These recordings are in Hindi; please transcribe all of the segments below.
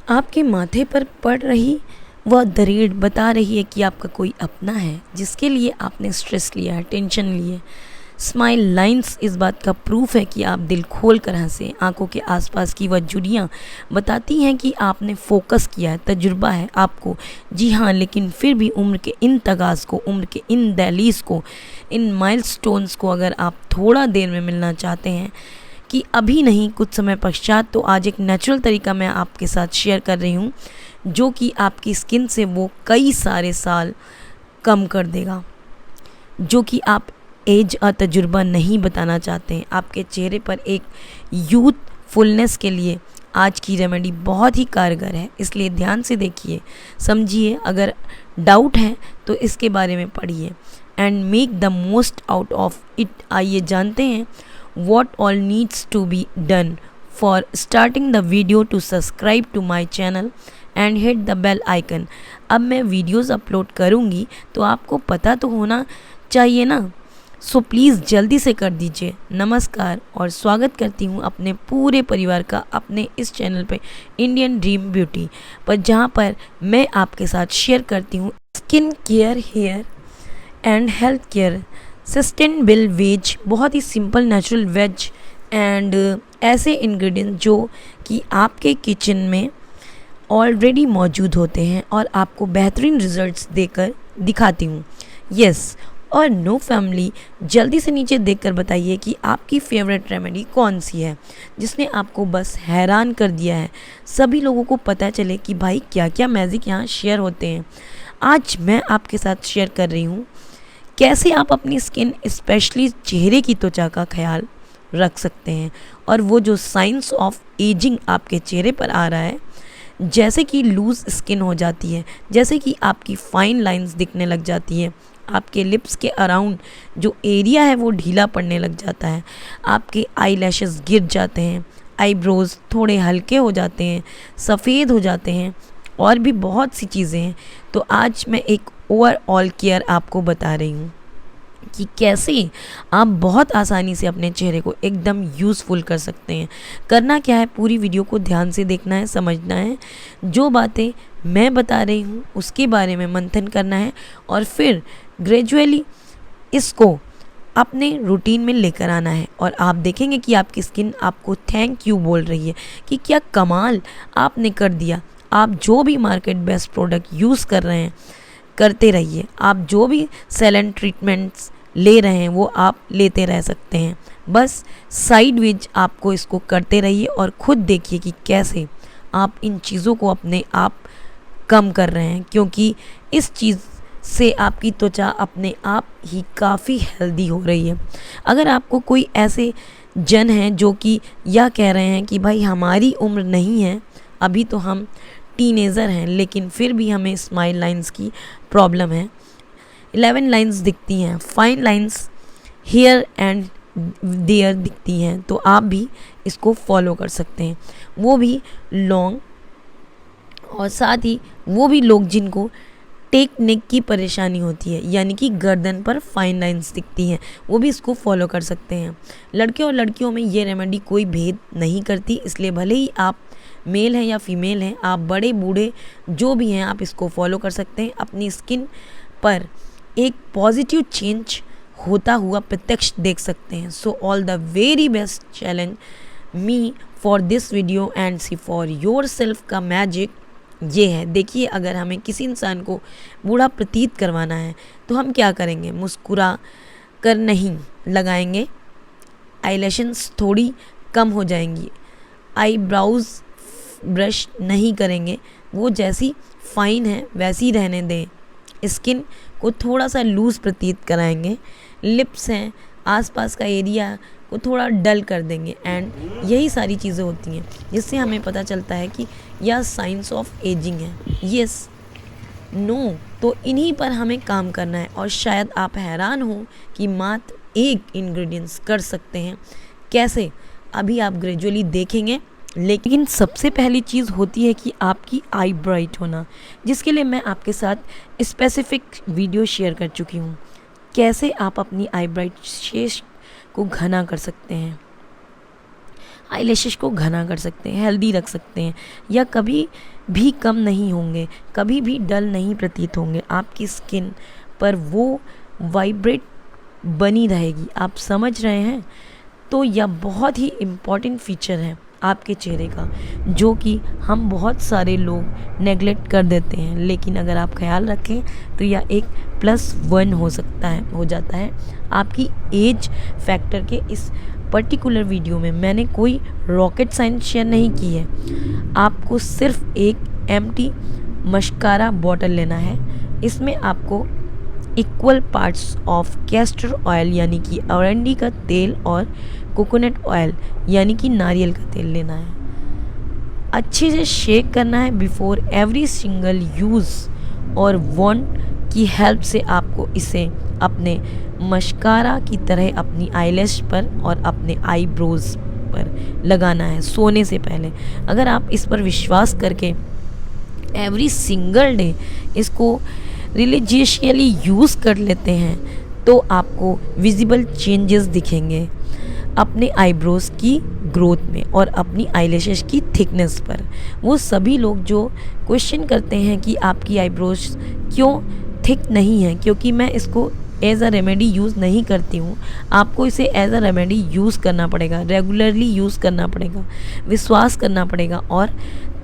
आपके माथे पर पड़ रही वह दरेड़ बता रही है कि आपका कोई अपना है जिसके लिए आपने स्ट्रेस लिया है, टेंशन लिए। स्माइल लाइंस इस बात का प्रूफ है कि आप दिल खोल कर हंसे। आंखों के आसपास की वह झुर्रियाँ बताती हैं कि आपने फोकस किया है, तजुर्बा है आपको। जी हाँ, लेकिन फिर भी उम्र के इन तगाज़ को, उम्र के इन दहलीज को, इन माइलस्टोन्स को अगर आप थोड़ा देर में मिलना चाहते हैं कि अभी नहीं कुछ समय पश्चात, तो आज एक नेचुरल तरीका मैं आपके साथ शेयर कर रही हूँ जो कि आपकी स्किन से वो कई सारे साल कम कर देगा, जो कि आप एज और तजुर्बा नहीं बताना चाहते हैं। आपके चेहरे पर एक यूथफुलनेस के लिए आज की रेमेडी बहुत ही कारगर है, इसलिए ध्यान से देखिए, समझिए। अगर डाउट है तो इसके बारे में पढ़िए and make the most out of it. आइए जानते हैं what all needs to be done. For starting the video, to subscribe to my channel and hit the bell icon. अब मैं वीडियोस अपलोड करूँगी तो आपको पता तो होना चाहिए ना, सो प्लीज़ जल्दी से कर दीजिए। नमस्कार और स्वागत करती हूँ अपने पूरे परिवार का अपने इस चैनल पे इंडियन ड्रीम ब्यूटी पर, जहाँ पर मैं आपके साथ शेयर करती हूँ skin care, hair and health care, sustainable ways, बहुत ही सिंपल नेचुरल वेज एंड ऐसे इंग्रेडिएंट जो कि आपके किचन में ऑलरेडी मौजूद होते हैं और आपको बेहतरीन रिजल्ट्स देकर दिखाती हूँ। यस और नो फैमिली, जल्दी से नीचे देखकर बताइए कि आपकी फेवरेट रेमेडी कौन सी है जिसने आपको बस हैरान कर दिया है। सभी लोगों को पता चले कि भाई क्या क्या मैजिक यहाँ शेयर होते हैं। आज मैं आपके साथ शेयर कर रही हूँ कैसे आप अपनी स्किन, स्पेशली चेहरे की त्वचा का ख्याल रख सकते हैं और वो जो साइंस ऑफ एजिंग आपके चेहरे पर आ रहा है, जैसे कि लूज़ स्किन हो जाती है, जैसे कि आपकी फाइन लाइंस दिखने लग जाती है, आपके लिप्स के अराउंड जो एरिया है वो ढीला पड़ने लग जाता है, आपके आई लैशेस गिर जाते हैं, आईब्रोज थोड़े हल्के हो जाते हैं, सफ़ेद हो जाते हैं और भी बहुत सी चीज़ें हैं। तो आज मैं एक ओवरऑल केयर आपको बता रही हूँ कि कैसे आप बहुत आसानी से अपने चेहरे को एकदम यूज़फुल कर सकते हैं। करना क्या है, पूरी वीडियो को ध्यान से देखना है, समझना है, जो बातें मैं बता रही हूँ उसके बारे में मंथन करना है और फिर ग्रेजुअली इसको अपने रूटीन में लेकर आना है और आप देखेंगे कि आपकी स्किन आपको थैंक यू बोल रही है कि क्या कमाल आपने कर दिया। आप जो भी मार्केट बेस्ट प्रोडक्ट यूज़ कर रहे हैं करते रहिए, आप जो भी सेलेंट ट्रीटमेंट्स ले रहे हैं वो आप लेते रह सकते हैं, बस साइडवेज आपको इसको करते रहिए और ख़ुद देखिए कि कैसे आप इन चीज़ों को अपने आप कम कर रहे हैं, क्योंकि इस चीज़ से आपकी त्वचा अपने आप ही काफ़ी हेल्दी हो रही है। अगर आपको कोई ऐसे जन हैं जो कि यह कह रहे हैं कि भाई हमारी उम्र नहीं है, अभी तो हम टीनेजर हैं लेकिन फिर भी हमें स्माइल लाइंस की प्रॉब्लम है, 11 लाइंस दिखती हैं, fine lines here and there दिखती हैं, तो आप भी इसको फॉलो कर सकते हैं। वो भी लॉन्ग, और साथ ही वो भी लोग जिनको टेक नेक की परेशानी होती है, यानी कि गर्दन पर फाइन लाइंस दिखती हैं, वो भी इसको फॉलो कर सकते हैं। लड़के और लड़कियों में ये रेमेडी कोई भेद नहीं करती, इसलिए भले ही आप मेल हैं या फीमेल हैं, आप बड़े बूढ़े जो भी हैं, आप इसको फॉलो कर सकते हैं। अपनी स्किन पर एक पॉजिटिव चेंज होता हुआ प्रत्यक्ष देख सकते हैं। So all the very best challenge me for this video and see for yourself का मैजिक ये है। देखिए, अगर हमें किसी इंसान को बूढ़ा प्रतीत करवाना है तो हम क्या करेंगे, मुस्कुरा कर नहीं लगाएंगे, आईलैशेस थोड़ी कम हो जाएंगी, आईब्राउज़ ब्रश नहीं करेंगे, वो जैसी फाइन है वैसी रहने दें, स्किन को थोड़ा सा लूज़ प्रतीत कराएंगे, लिप्स हैं आसपास का एरिया को थोड़ा डल कर देंगे एंड यही सारी चीज़ें होती हैं जिससे हमें पता चलता है कि यह साइंस ऑफ एजिंग है। यस नो, तो इन्हीं पर हमें काम करना है और शायद आप हैरान हो कि मात्र एक इंग्रेडिएंट्स कर सकते हैं कैसे, अभी आप ग्रेजुअली देखेंगे। लेकिन सबसे पहली चीज़ होती है कि आपकी आई ब्राइट होना, जिसके लिए मैं आपके साथ स्पेसिफिक वीडियो शेयर कर चुकी हूँ। कैसे आप अपनी आई ब्राइट शेष को घना कर सकते हैं, आईलैशेस को घना कर सकते हैं, हेल्दी रख सकते हैं, या कभी भी कम नहीं होंगे, कभी भी डल नहीं प्रतीत होंगे, आपकी स्किन पर वो वाइब्रेट बनी रहेगी। आप समझ रहे हैं? तो यह बहुत ही इम्पॉर्टेंट फीचर है आपके चेहरे का, जो कि हम बहुत सारे लोग नेगलेक्ट कर देते हैं, लेकिन अगर आप ख्याल रखें तो यह एक +1 हो जाता है आपकी एज फैक्टर के। इस पर्टिकुलर वीडियो में मैंने कोई रॉकेट साइंस शेयर नहीं की है। आपको सिर्फ एक एम्प्टी मस्कारा बॉटल लेना है। इसमें आपको equal parts of castor oil यानी कि अरंडी का तेल और कोकोनट ऑयल यानी कि नारियल का तेल लेना है। अच्छे से शेक करना है बिफोर एवरी सिंगल यूज़, और वॉन्ड की हेल्प से आपको इसे अपने मस्कारा की तरह अपनी आईलैश पर और अपने आईब्रोज पर लगाना है सोने से पहले। अगर आप इस पर विश्वास करके एवरी सिंगल डे इसको रिलीजियसली यूज़ कर लेते हैं तो आपको विजिबल चेंजेस दिखेंगे अपने आईब्रोज की ग्रोथ में और अपनी आईलैशेस की थिकनेस पर। वो सभी लोग जो क्वेश्चन करते हैं कि आपकी आईब्रोज क्यों थिक नहीं है, क्योंकि मैं इसको एज अ रेमेडी यूज़ नहीं करती हूँ। आपको इसे एज अ रेमेडी यूज़ करना पड़ेगा, रेगुलरली यूज़ करना पड़ेगा, विश्वास करना पड़ेगा, और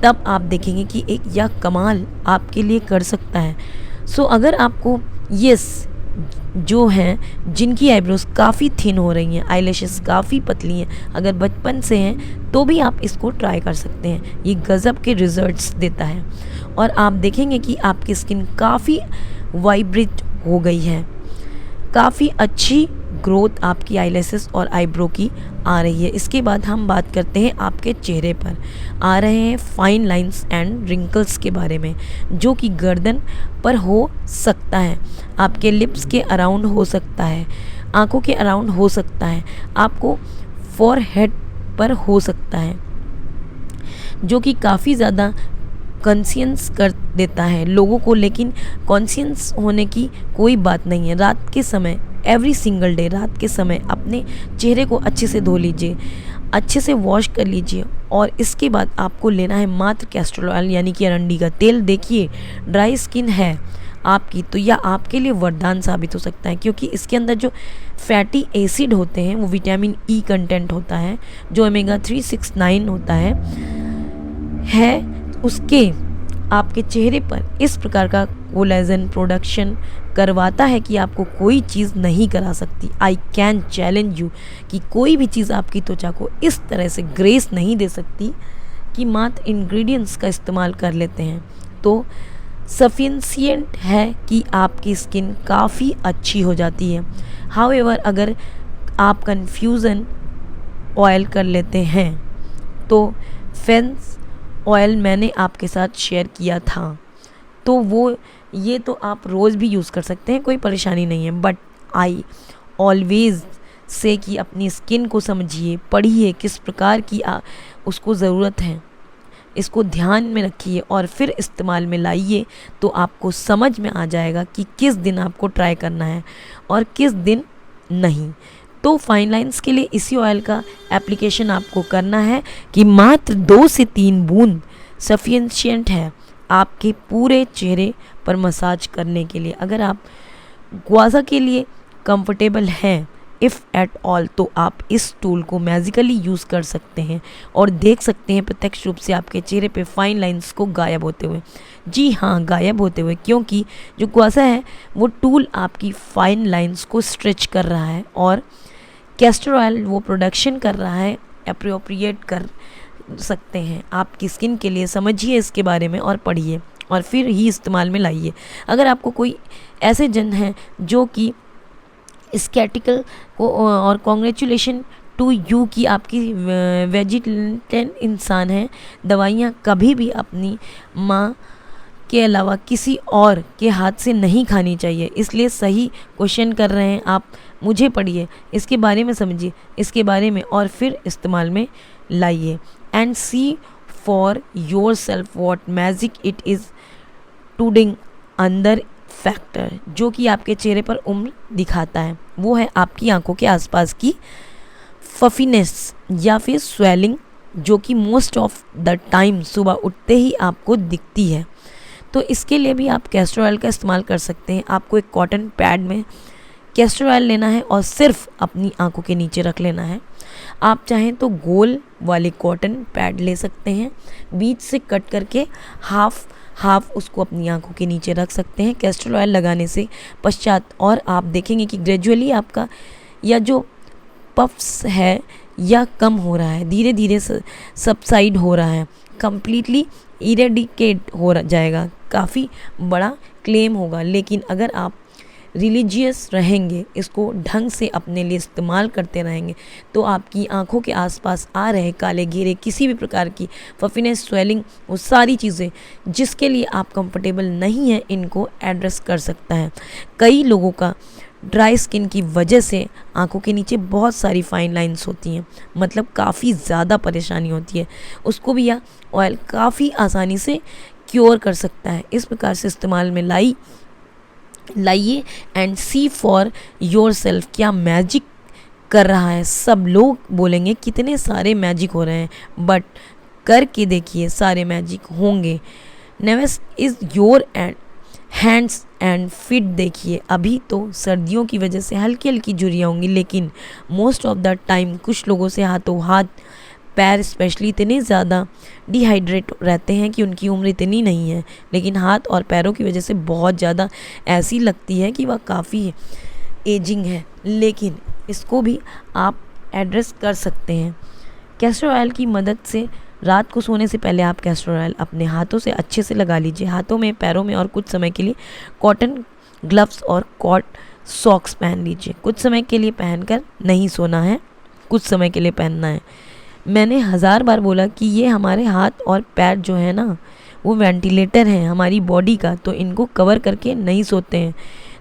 तब आप देखेंगे कि एक यह कमाल आपके लिए कर सकता है। सो अगर आपको जो हैं जिनकी आईब्रोज काफ़ी थिन हो रही हैं, आईलैशेस काफ़ी पतली हैं, अगर बचपन से हैं तो भी आप इसको ट्राई कर सकते हैं। ये गज़ब के रिजल्ट्स देता है और आप देखेंगे कि आपकी स्किन काफ़ी वाइब्रेट हो गई है, काफ़ी अच्छी ग्रोथ आपकी आईलैशेस और आईब्रो की आ रही है। इसके बाद हम बात करते हैं आपके चेहरे पर आ रहे हैं फाइन लाइंस एंड रिंकल्स के बारे में, जो कि गर्दन पर हो सकता है, आपके लिप्स के अराउंड हो सकता है, आंखों के अराउंड हो सकता है, आपको फोरहेड पर हो सकता है, जो कि काफ़ी ज़्यादा कॉन्शियस कर देता है लोगों को। लेकिन कॉन्शियस होने की कोई बात नहीं है। रात के समय एवरी सिंगल डे रात के समय अपने चेहरे को अच्छे से धो लीजिए, अच्छे से वॉश कर लीजिए, और इसके बाद आपको लेना है मात्र कैस्टर ऑयल यानी कि अरंडी का तेल। देखिए, ड्राई स्किन है आपकी तो यह आपके लिए वरदान साबित हो सकता है, क्योंकि इसके अंदर जो फैटी एसिड होते हैं वो विटामिन ई कंटेंट होता है, जो ओमेगा 369 होता है उसके आपके चेहरे पर इस प्रकार का कोलेजन प्रोडक्शन करवाता है कि आपको कोई चीज़ नहीं करा सकती। आई कैन चैलेंज यू कि कोई भी चीज़ आपकी त्वचा को इस तरह से ग्रेस नहीं दे सकती कि मात्र इंग्रेडिएंट्स का इस्तेमाल कर लेते हैं तो सफिशिएंट है कि आपकी स्किन काफ़ी अच्छी हो जाती है। हाउएवर अगर आप कन्फ्यूज़न ऑयल कर लेते हैं तो फेंस ऑयल मैंने आपके साथ शेयर किया था, तो ये तो आप रोज़ भी यूज़ कर सकते हैं, कोई परेशानी नहीं है। बट आई ऑलवेज़ से कि अपनी स्किन को समझिए, पढ़िए किस प्रकार की उसको ज़रूरत है, इसको ध्यान में रखिए और फिर इस्तेमाल में लाइए, तो आपको समझ में आ जाएगा कि किस दिन आपको ट्राई करना है और किस दिन नहीं। तो फाइन लाइंस के लिए इसी ऑयल का एप्लीकेशन आपको करना है कि मात्र 2 से 3 बूंद सफिशिएंट है आपके पूरे चेहरे पर मसाज करने के लिए। अगर आप ग्वाजा के लिए कंफर्टेबल हैं इफ़ एट ऑल, तो आप इस टूल को मैजिकली यूज़ कर सकते हैं और देख सकते हैं प्रत्यक्ष रूप से आपके चेहरे पे फाइन लाइंस को गायब होते हुए। जी हाँ, गायब होते हुए, क्योंकि जो ग्वाजा है वो टूल आपकी फाइन लाइंस को स्ट्रेच कर रहा है और कैस्टर ऑयल वो प्रोडक्शन कर रहा है, अप्रोप्रिएट कर सकते हैं आपकी स्किन के लिए। समझिए इसके बारे में और पढ़िए और फिर ही इस्तेमाल में लाइए। अगर आपको कोई ऐसे जन हैं जो कि स्केटिकल को, और कॉन्ग्रेचुलेशन टू यू कि आपकी वेजिटेरियन इंसान है, दवाइयाँ कभी भी अपनी माँ के अलावा किसी और के हाथ से नहीं खानी चाहिए। इसलिए सही क्वेश्चन कर रहे हैं आप, मुझे पढ़िए, इसके बारे में समझिए, इसके बारे में और फिर इस्तेमाल में लाइए and see for yourself what magic it is doing अंदर फैक्टर, जो कि आपके चेहरे पर उम्र दिखाता है। वो है आपकी आंखों के आसपास की फफीनेस या फिर स्वेलिंग जो कि मोस्ट ऑफ द टाइम सुबह उठते ही आपको दिखती है। तो इसके लिए भी आप कैस्टर ऑयल का इस्तेमाल कर सकते हैं। आपको एक कॉटन पैड में कैस्टर ऑयल लेना है और सिर्फ अपनी आंखों के नीचे रख लेना है। आप चाहें तो गोल वाले कॉटन पैड ले सकते हैं, बीच से कट करके हाफ उसको अपनी आंखों के नीचे रख सकते हैं कैस्टर ऑयल लगाने से पश्चात, और आप देखेंगे कि ग्रेजुअली आपका या जो पफ्स है या कम हो रहा है, धीरे धीरे सबसाइड हो रहा है, कंप्लीटली इरेडिकेट हो जाएगा। काफ़ी बड़ा क्लेम होगा, लेकिन अगर आप रिलीजियस रहेंगे, इसको ढंग से अपने लिए इस्तेमाल करते रहेंगे, तो आपकी आंखों के आसपास आ रहे काले घेरे, किसी भी प्रकार की पफिनेस, स्वेलिंग, वो सारी चीज़ें जिसके लिए आप कंफर्टेबल नहीं हैं, इनको एड्रेस कर सकता है। कई लोगों का ड्राई स्किन की वजह से आंखों के नीचे बहुत सारी फाइन लाइंस होती हैं, मतलब काफ़ी ज़्यादा परेशानी होती है, उसको भी यह ऑयल काफ़ी आसानी से क्योर कर सकता है। इस प्रकार से इस्तेमाल में लाइए and see for yourself क्या मैजिक कर रहा है। सब लोग बोलेंगे कितने सारे मैजिक हो रहे हैं, बट करके देखिए सारे मैजिक होंगे। Newest is your hands and fit. देखिए अभी तो सर्दियों की वजह से हल्की हल्की झुर्रियाँ होंगी, लेकिन मोस्ट ऑफ द टाइम कुछ लोगों से हाथों हाथ, पैर स्पेशली इतने ज़्यादा डिहाइड्रेट रहते हैं कि उनकी उम्र इतनी नहीं है, लेकिन हाथ और पैरों की वजह से बहुत ज़्यादा ऐसी लगती है कि वह काफ़ी एजिंग है, लेकिन इसको भी आप एड्रेस कर सकते हैं कैस्टर ऑयल की मदद से। रात को सोने से पहले आप कैस्टर ऑयल अपने हाथों से अच्छे से लगा लीजिए, हाथों में, पैरों में, और कुछ समय के लिए कॉटन ग्लव्स और कॉट सॉक्स पहन लीजिए। कुछ समय के लिए पहनकर नहीं सोना है, कुछ समय के लिए पहनना है। मैंने 1000 बार बोला कि ये हमारे हाथ और पैर जो है ना, वो वेंटिलेटर हैं हमारी बॉडी का, तो इनको कवर करके नहीं सोते हैं।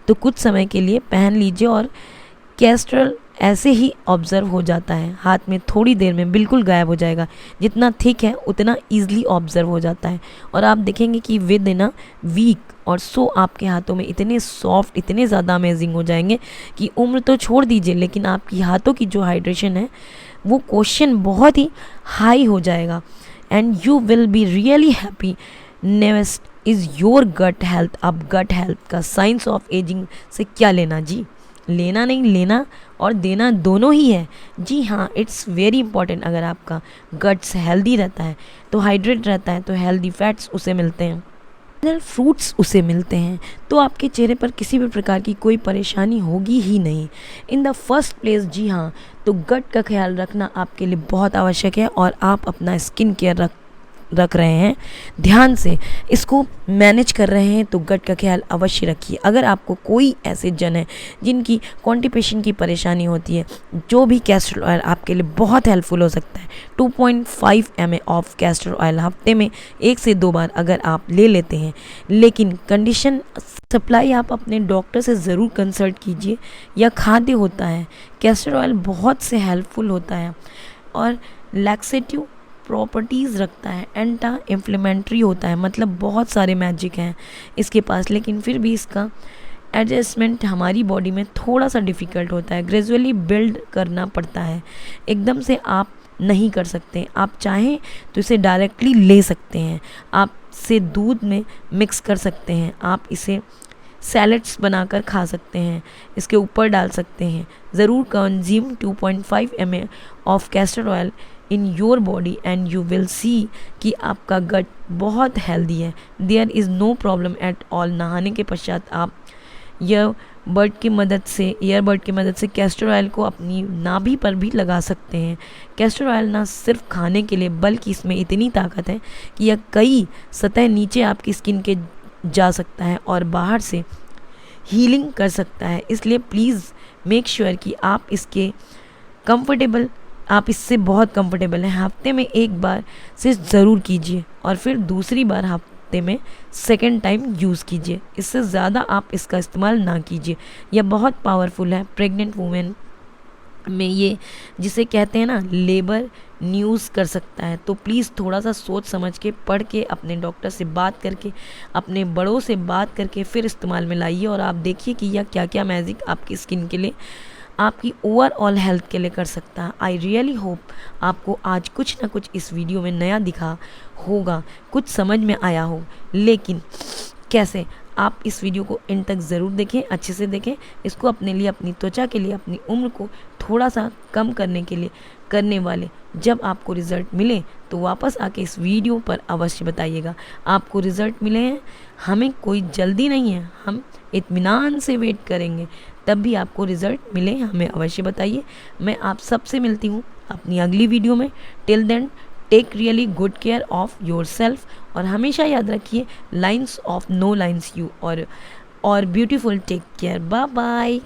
तो कुछ समय के लिए पहन लीजिए और कैस्टर ऐसे ही ऑब्ज़र्व हो जाता है, हाथ में थोड़ी देर में बिल्कुल गायब हो जाएगा। जितना थिक है उतना ईज़िली ऑब्ज़र्व हो जाता है, और आप देखेंगे कि विद इन अ वीक और सो आपके हाथों में इतने सॉफ्ट, इतने ज़्यादा अमेजिंग हो जाएंगे कि उम्र तो छोड़ दीजिए, लेकिन आपकी हाथों की जो हाइड्रेशन है वो क्वेश्चन बहुत ही हाई हो जाएगा, and you will be really happy. Next is your gut health. अब गट हेल्थ का साइंस ऑफ एजिंग से क्या लेना जी, लेना नहीं, लेना और देना दोनों ही है जी हाँ। It's very important. अगर आपका गट्स हेल्दी रहता है तो हाइड्रेट रहता है, तो हेल्दी फैट्स उसे मिलते हैं, फ्रूट्स उसे मिलते हैं, तो आपके चेहरे पर किसी भी प्रकार की कोई परेशानी होगी ही नहीं। इन द फर्स्ट प्लेस जी हाँ, तो गट का ख्याल रखना आपके लिए बहुत आवश्यक है, और आप अपना स्किन केयर रख रहे हैं, ध्यान से इसको मैनेज कर रहे हैं, तो गट का ख्याल अवश्य रखिए। अगर आपको कोई ऐसे जन है जिनकी कॉन्स्टिपेशन की परेशानी होती है, जो भी कैस्टर ऑयल आपके लिए बहुत हेल्पफुल हो सकता है। 2.5 ml ऑफ कैस्टर ऑयल हफ्ते में 1 से 2 बार अगर आप ले लेते हैं, लेकिन कंडीशन सप्लाई आप अपने डॉक्टर से ज़रूर कंसल्ट कीजिए। या खाद्य होता है, कैस्टर ऑयल बहुत से हेल्पफुल होता है और लैक्सेटिव प्रॉपर्टीज़ रखता है, एंटा इन्फ्लेमेटरी होता है, मतलब बहुत सारे मैजिक हैं इसके पास, लेकिन फिर भी इसका एडजस्टमेंट हमारी बॉडी में थोड़ा सा डिफ़िकल्ट होता है, ग्रेजुअली बिल्ड करना पड़ता है, एकदम से आप नहीं कर सकते। आप चाहें तो इसे डायरेक्टली ले सकते हैं, आप इसे दूध में मिक्स कर सकते हैं, आप इसे सैलेड्स बनाकर खा सकते हैं, इसके ऊपर डाल सकते हैं। ज़रूर consume 2.5 ml of castor oil in your body and you will see कि आपका गट बहुत हेल्दी है। There is no problem at all. नहाने के पश्चात आप ईयरबड की मदद से कैस्टर ऑयल को अपनी नाभि पर भी लगा सकते हैं। कैस्टर ऑयल ना सिर्फ खाने के लिए, बल्कि इसमें इतनी ताकत है कि यह कई सतह नीचे आपकी स्किन के जा सकता है और बाहर से हीलिंग कर सकता है। इसलिए प्लीज़ मेक श्योर कि आप इससे बहुत कंफर्टेबल हैं। हफ्ते में 1 बार से ज़रूर कीजिए, और फिर दूसरी बार हफ्ते में सेकेंड टाइम यूज़ कीजिए। इससे ज़्यादा आप इसका इस्तेमाल ना कीजिए। यह बहुत पावरफुल है प्रेग्नेंट वुमेन में, ये जिसे कहते हैं ना लेबर न्यूज़ कर सकता है। तो प्लीज़ थोड़ा सा सोच समझ के, पढ़ के, अपने डॉक्टर से बात करके, अपने बड़ों से बात करके फिर इस्तेमाल में लाइए, और आप देखिए कि यह क्या क्या मैजिक आपकी स्किन के लिए आपकी ओवरऑल हेल्थ के लिए कर सकता है। आई रियली होप आपको आज कुछ ना कुछ इस वीडियो में नया दिखा होगा, कुछ समझ में आया हो। लेकिन कैसे, आप इस वीडियो को एंड तक ज़रूर देखें, अच्छे से देखें। इसको अपने लिए, अपनी त्वचा के लिए, अपनी उम्र को थोड़ा सा कम करने के लिए करने वाले जब आपको रिज़ल्ट मिले तो वापस आके इस वीडियो पर अवश्य बताइएगा। आपको रिज़ल्ट मिले हैं, हमें कोई जल्दी नहीं है, हम इत्मीनान से वेट करेंगे, तब भी आपको रिज़ल्ट मिले हमें अवश्य बताइए। मैं आप सबसे मिलती हूँ अपनी अगली वीडियो में। Till then take really good care of yourself, और हमेशा याद रखिए lines of no lines you, और beautiful take care. Bye bye.